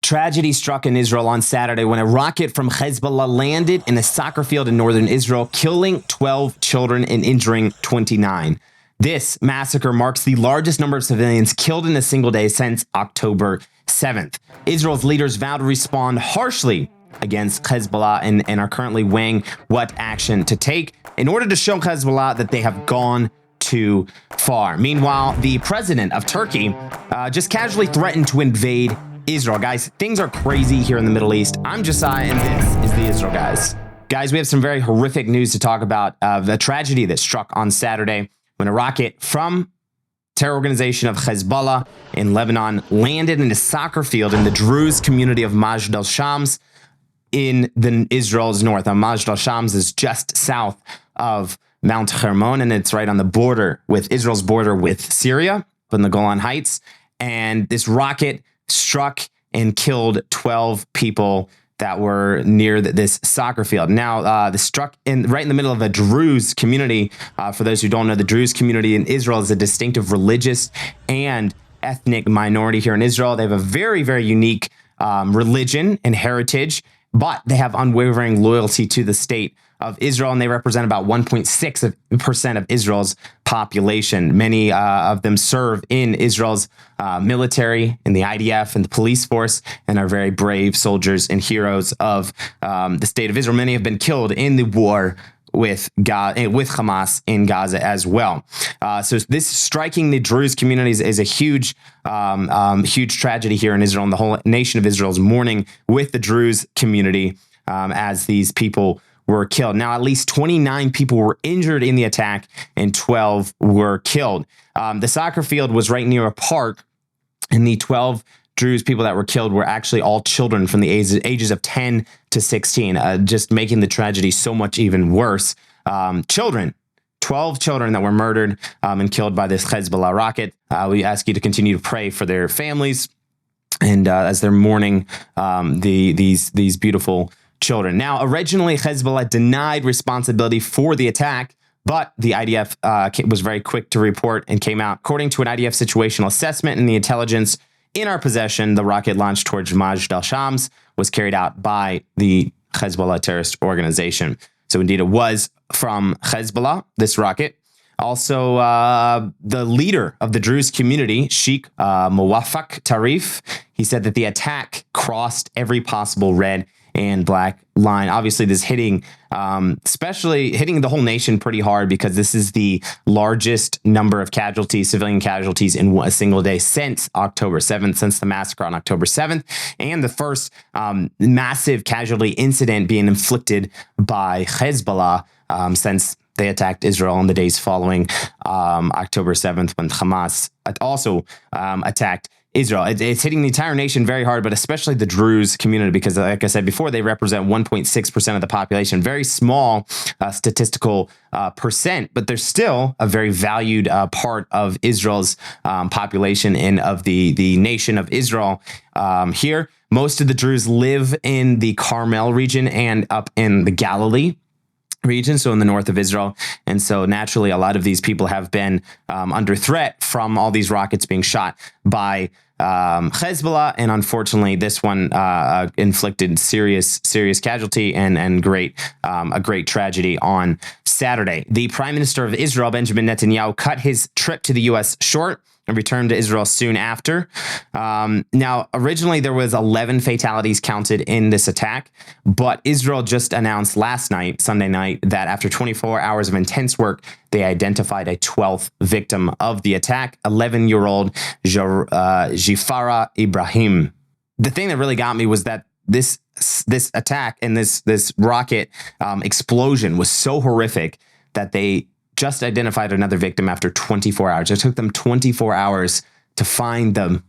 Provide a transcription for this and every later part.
Tragedy struck in Israel on Saturday when a rocket from Hezbollah landed in a soccer field in northern Israel, killing 12 children and injuring 29. This massacre marks the largest number of civilians killed in a single day since October 7th. Israel's leaders vowed to respond harshly against Hezbollah and are currently weighing what action to take in order to show Hezbollah that they have gone too far. Meanwhile, the president of Turkey just casually threatened to invade Israel. Guys, things are crazy here in the Middle East. I'm Josiah, and this is the Israel Guys. Guys, we have some very horrific news to talk about. The tragedy that struck on Saturday when a rocket from terror organization of Hezbollah in Lebanon landed in a soccer field in the Druze community of Majd al-Shams in Israel's north. Majd al-Shams is just south of Mount Hermon, and it's right on the border with Israel's border with Syria in the Golan Heights. And this rocket struck and killed 12 people that were near this soccer field. Now, this struck right in the middle of a Druze community. For those who don't know, the Druze community in Israel is a distinctive religious and ethnic minority here in Israel. They have a very, very unique religion and heritage, but they have unwavering loyalty to the state of Israel, and they represent about 1.6% of Israel's population. Many of them serve in Israel's military, in the IDF, and the police force, and are very brave soldiers and heroes of the state of Israel. Many have been killed in the war with Hamas in Gaza as well. So this striking the Druze communities is a huge, huge tragedy here in Israel, and the whole nation of Israel is mourning with the Druze community as these people were killed. Now, at least 29 people were injured in the attack and 12 were killed. The soccer field was right near a park, and the 12 Druze people that were killed were actually all children from the ages of 10 to 16, just making the tragedy so much even worse. 12 children that were murdered and killed by this Hezbollah rocket. We ask you to continue to pray for their families and as they're mourning these beautiful children. Now, originally, Hezbollah denied responsibility for the attack, but the IDF was very quick to report and came out. According to an IDF situational assessment and the intelligence in our possession, the rocket launched towards Majd al-Shams was carried out by the Hezbollah terrorist organization. So indeed, it was from Hezbollah, this rocket. Also, the leader of the Druze community, Sheikh Muwaffaq Tarif, he said that the attack crossed every possible red and black line. Obviously, this especially hitting the whole nation pretty hard, because this is the largest number of casualties, civilian casualties in a single day since October 7th, since the massacre on October 7th, and the first massive casualty incident being inflicted by Hezbollah since they attacked Israel in the days following October 7th, when Hamas also attacked Israel. It's hitting the entire nation very hard, but especially the Druze community, because like I said before, they represent 1.6% of the population. Very small statistical percent, but they're still a very valued part of Israel's population and of the nation of Israel. Here, most of the Druze live in the Carmel region and up in the Galilee region, so in the north of Israel. And so naturally, a lot of these people have been under threat from all these rockets being shot by Hezbollah, and unfortunately, this one inflicted serious casualty and a great tragedy on Saturday. The Prime Minister of Israel, Benjamin Netanyahu, cut his trip to the U.S. short and returned to Israel soon after. Now, originally there was 11 fatalities counted in this attack, but Israel just announced last night, Sunday night, that after 24 hours of intense work, they identified a 12th victim of the attack, 11-year-old Jifara Ibrahim. The thing that really got me was that this attack and this rocket explosion was so horrific that they just identified another victim after 24 hours. It took them 24 hours to find the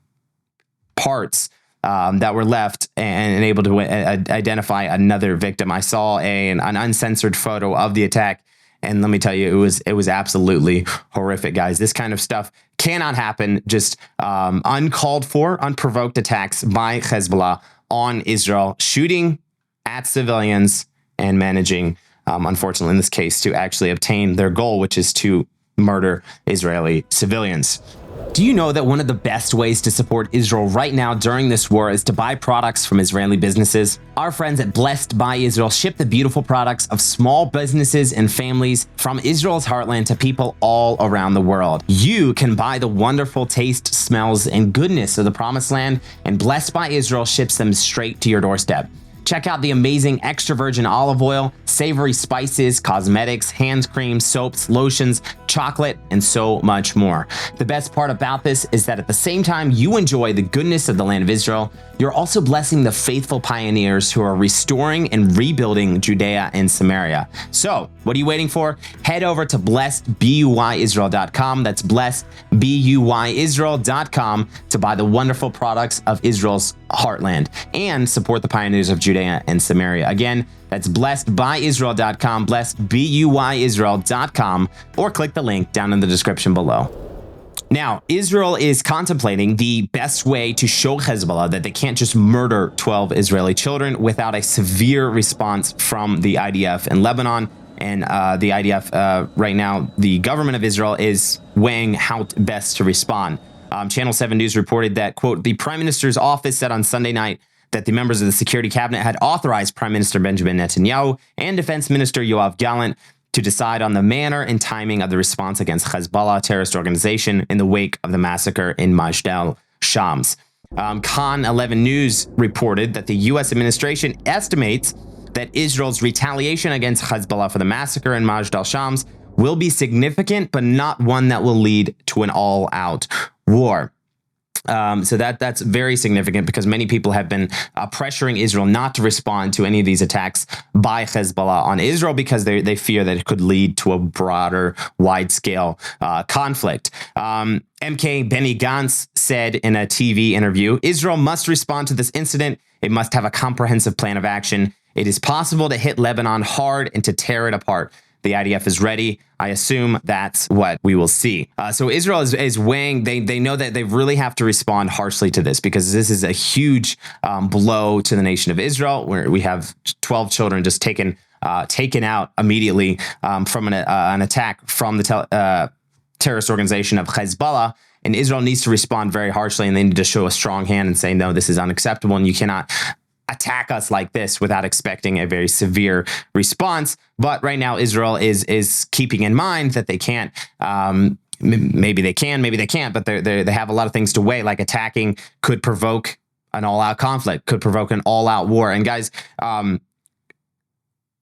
parts that were left and able to identify another victim. I saw an uncensored photo of the attack, and let me tell you, it was absolutely horrific, guys. This kind of stuff cannot happen. Just uncalled for, unprovoked attacks by Hezbollah on Israel, shooting at civilians and managing, unfortunately in this case, to actually obtain their goal, which is to murder Israeli civilians. Do you know that one of the best ways to support Israel right now during this war is to buy products from Israeli businesses? Our friends at Blessed by Israel ship the beautiful products of small businesses and families from Israel's heartland to people all around the world. You can buy the wonderful taste, smells, and goodness of the Promised Land, and Blessed by Israel ships them straight to your doorstep. Check out the amazing extra virgin olive oil, savory spices, cosmetics, hand creams, soaps, lotions, chocolate, and so much more. The best part about this is that at the same time you enjoy the goodness of the land of Israel, you're also blessing the faithful pioneers who are restoring and rebuilding Judea and Samaria. So, what are you waiting for? Head over to blessedbuyisrael.com. That's blessedbuyisrael.com to buy the wonderful products of Israel's heartland and support the pioneers of Judea and Samaria. Again, that's blessedbuyisrael.com, blessedbuyisrael.com, or click the link down in the description below. Now, Israel is contemplating the best way to show Hezbollah that they can't just murder 12 Israeli children without a severe response from the IDF in Lebanon. And the IDF right now, the government of Israel is weighing how best to respond. Channel 7 News reported that, quote, the Prime Minister's office said on Sunday night that the members of the Security Cabinet had authorized Prime Minister Benjamin Netanyahu and Defense Minister Yoav Gallant to decide on the manner and timing of the response against Hezbollah terrorist organization in the wake of the massacre in Majd al-Shams. Khan 11 News reported that the U.S. administration estimates that Israel's retaliation against Hezbollah for the massacre in Majd al-Shams will be significant, but not one that will lead to an all-out war. So that's very significant because many people have been pressuring Israel not to respond to any of these attacks by Hezbollah on Israel because they fear that it could lead to a broader, wide-scale conflict. MK Benny Gantz said in a TV interview, Israel must respond to this incident. It must have a comprehensive plan of action. It is possible to hit Lebanon hard and to tear it apart. The IDF is ready. I assume that's what we will see. So Israel is weighing, they know that they really have to respond harshly to this because this is a huge blow to the nation of Israel, where we have 12 children just taken out immediately from an attack from the terrorist organization of Hezbollah. And Israel needs to respond very harshly, and they need to show a strong hand and say, no, this is unacceptable, and you cannot attack us like this without expecting a very severe response. But right now, Israel is keeping in mind that they can't. Maybe they can, maybe they can't. But they have a lot of things to weigh. Like attacking could provoke an all-out conflict, could provoke an all-out war. And guys,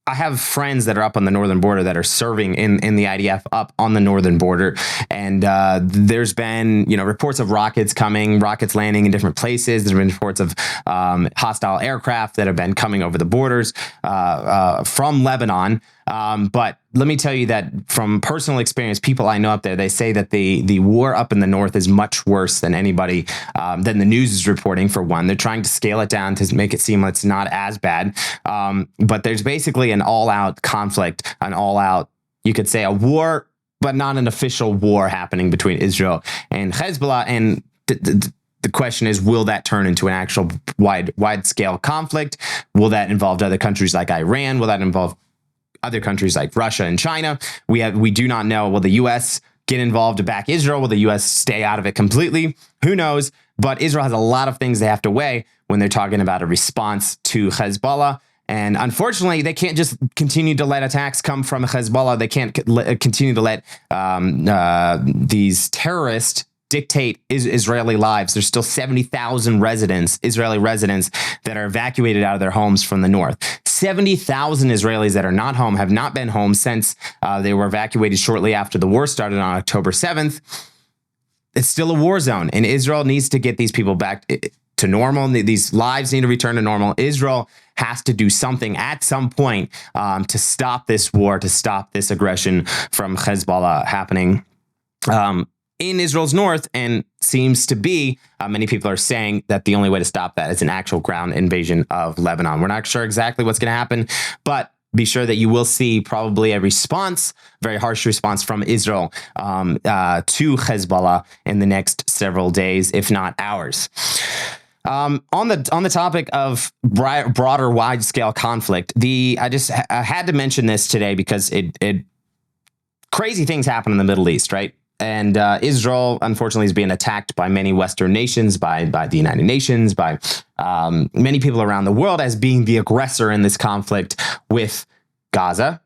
I have friends that are up on the northern border that are serving in the IDF up on the northern border. And there's been, reports of rockets landing in different places. There's been reports of hostile aircraft that have been coming over the borders from Lebanon. But let me tell you that from personal experience, people I know up there, they say that the war up in the north is much worse than anybody, than the news is reporting, for one. They're trying to scale it down to make it seem like it's not as bad. But there's basically an all-out conflict, an all-out, you could say, a war, but not an official war happening between Israel and Hezbollah. And the question is, will that turn into an actual wide-scale conflict? Will that involve other countries like Iran? Will that involve other countries like Russia and China? We do not know. Will the U.S. get involved to back Israel? Will the U.S. stay out of it completely? Who knows? But Israel has a lot of things they have to weigh when they're talking about a response to Hezbollah. And unfortunately, they can't just continue to let attacks come from Hezbollah. They can't continue to let these terrorists dictate Israeli lives. There's still 70,000 Israeli residents that are evacuated out of their homes from the north. 70,000 Israelis that are not home, have not been home since they were evacuated shortly after the war started on October 7th. It's still a war zone, and Israel needs to get these people back to normal. These lives need to return to normal. Israel has to do something at some point to stop this war, to stop this aggression from Hezbollah happening in Israel's north, and seems to be, many people are saying that the only way to stop that is an actual ground invasion of Lebanon. We're not sure exactly what's going to happen, but be sure that you will see probably a response, very harsh response from Israel to Hezbollah in the next several days, if not hours. On the topic of broader, wide-scale conflict, I had to mention this today because crazy things happen in the Middle East, right? Israel, unfortunately, is being attacked by many Western nations, by the United Nations, by many people around the world as being the aggressor in this conflict with Gaza.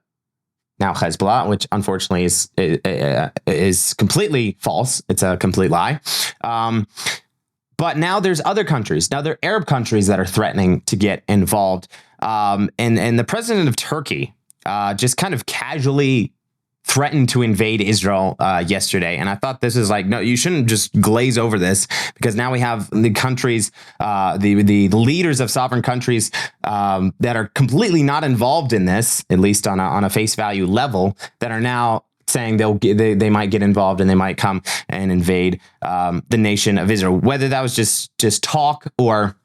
Now Hezbollah, which unfortunately is completely false. It's a complete lie. But now there's other countries. Now there are Arab countries that are threatening to get involved. And the president of Turkey just kind of casually threatened to invade Israel yesterday. And I thought this is like, no, you shouldn't just glaze over this, because now we have the countries, the leaders of sovereign countries that are completely not involved in this, at least on a face value level, that are now saying they might get involved and they might come and invade the nation of Israel. Whether that was just talk or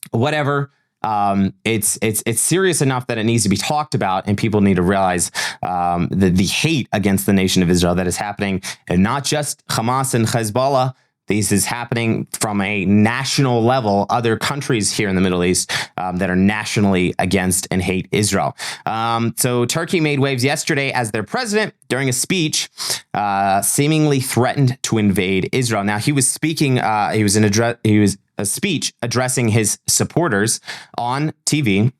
whatever, it's serious enough that it needs to be talked about, and people need to realize the hate against the nation of Israel that is happening, and not just Hamas and Hezbollah. This is happening from a national level. Other countries here in the Middle East that are nationally against and hate Israel. So Turkey made waves yesterday as their president, during a speech, seemingly threatened to invade Israel. Now he was speaking. He was a speech addressing his supporters on TV,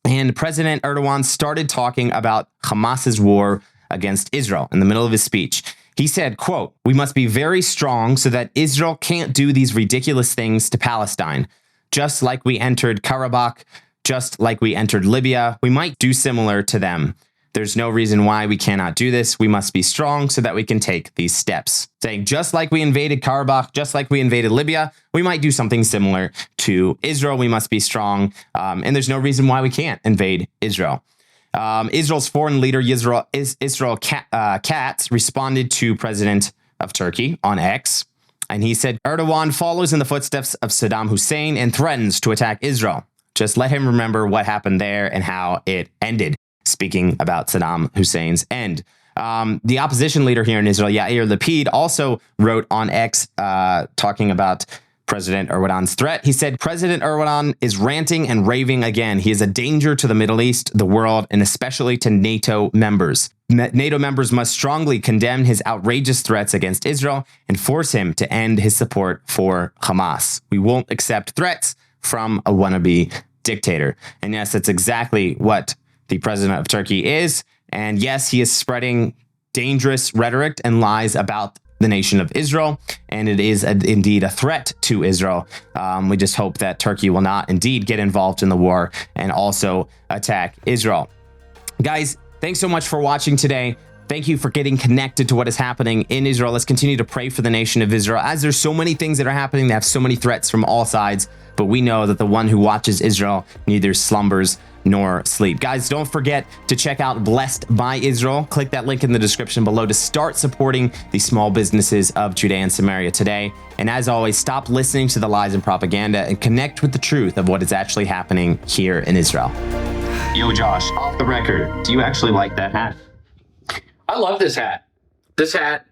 and President Erdogan started talking about Hamas's war against Israel in the middle of his speech. He said, quote, "We must be very strong so that Israel can't do these ridiculous things to Palestine. Just like we entered Karabakh, just like we entered Libya, we might do similar to them. There's no reason why we cannot do this. We must be strong so that we can take these steps." Saying, just like we invaded Karabakh, just like we invaded Libya, we might do something similar to Israel. We must be strong. And there's no reason why we can't invade Israel. Israel's foreign leader, Israel Katz, responded to President of Turkey on X, and he said, "Erdogan follows in the footsteps of Saddam Hussein and threatens to attack Israel. Just let him remember what happened there and how it ended." Speaking about Saddam Hussein's end. The opposition leader here in Israel, Yair Lapid, also wrote on X talking about President Erdogan's threat. He said, "President Erdogan is ranting and raving again. He is a danger to the Middle East, the world, and especially to NATO members. NATO members must strongly condemn his outrageous threats against Israel and force him to end his support for Hamas. We won't accept threats from a wannabe dictator." And yes, that's exactly what the president of Turkey is. And yes, he is spreading dangerous rhetoric and lies about the nation of Israel, and it is indeed a threat to Israel. We just hope that Turkey will not indeed get involved in the war and also attack Israel. Guys, thanks so much for watching today. Thank you for getting connected to what is happening in Israel. Let's continue to pray for the nation of Israel, as there's so many things that are happening. They have so many threats from all sides, but we know that the one who watches Israel neither slumbers nor sleep. Guys, don't forget to check out Blessed by Israel. Click that link in the description below to start supporting the small businesses of Judea and Samaria today. And as always, stop listening to the lies and propaganda and connect with the truth of what is actually happening here in Israel. Yo, Josh, off the record, do you actually like that hat? I love this hat. This hat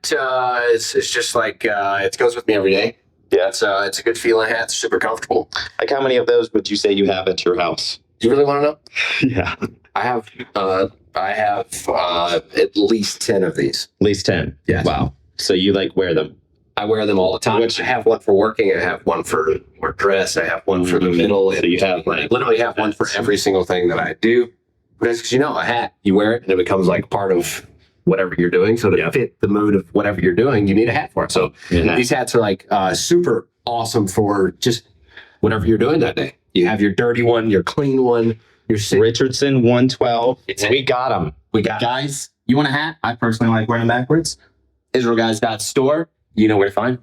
is just like, it goes with me every day. Yeah, it's a good feeling hat. It's super comfortable. Like, how many of those would you say you have at your house? Do you really want to know? Yeah. I have at least 10 of these. At least 10? Yeah. Wow. So you like wear them? I wear them all the time. I have one for working. I have one for dress. I have one for the middle. So you have I literally have one for every single thing that I do. But it's because, a hat, you wear it and it becomes like part of whatever you're doing. So to fit the mood of whatever you're doing, you need a hat for it. So these hats are like super awesome for just whatever you're doing that day. You have your dirty one, your clean one, your Richardson 112. We got them. We got guys. You want a hat? I personally like wearing them backwards. IsraelGuys.store. You know where to find.